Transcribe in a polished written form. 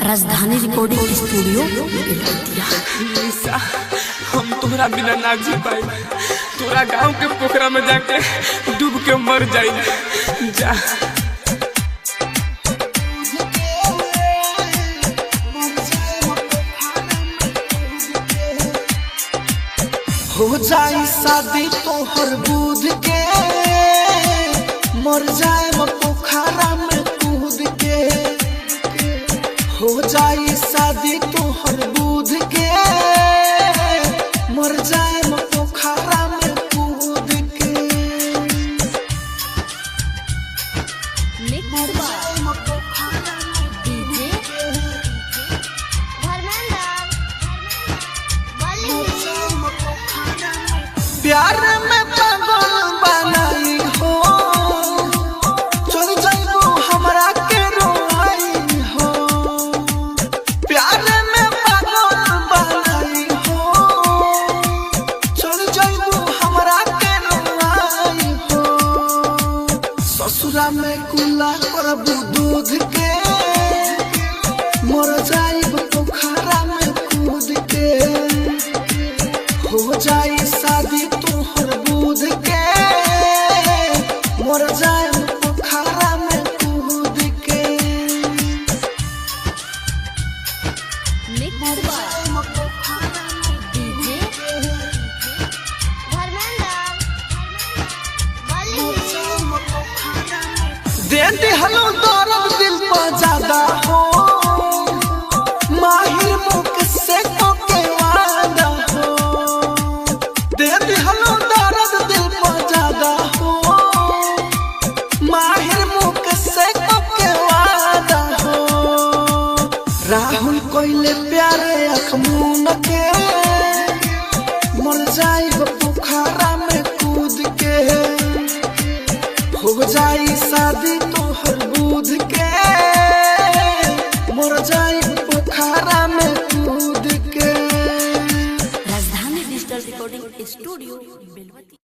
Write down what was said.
राजधानी recording studio Belwatia. निशा, हम तोहरा बिना ना जी पाई। तोरा गांव के पोखरा में जाके डूब के मर जाई। जा हो जाई शादी तोहर दूध के, मर जाए पोखरा में कूद के। हो जाई शादी तोहर दूध के, मर जाए पोखरा में कूद के। प्यार में पागल बनाई हो, चल जाइबो हमरा के रोई हो। प्यार में पागल बनाई हो, चल जाइबो हमरा के रोई हो। ससुरा में कुला करबू दूध के, मर जाइब पोखरा में कूद के। हो जाई शादी तोहर दूध के, मर जाए पोखरा में कूद के। दे दिहलो दर्द दिल पर ज्यादा हो, माहिर मुख से के वादा हो। दे दिहलो दर्द दिल पर ज्यादा हो, माहिर मुख से के वादा हो। राहुल कोइले प्यारे अखमून के, मर जाइब पोखरा में कूद के। हो जाई शादी तोहर दूध के, मर जाई पोखरा में कूद के। राजधानी डिजिटल रिकॉर्डिंग स्टूडियो बेलवतिया।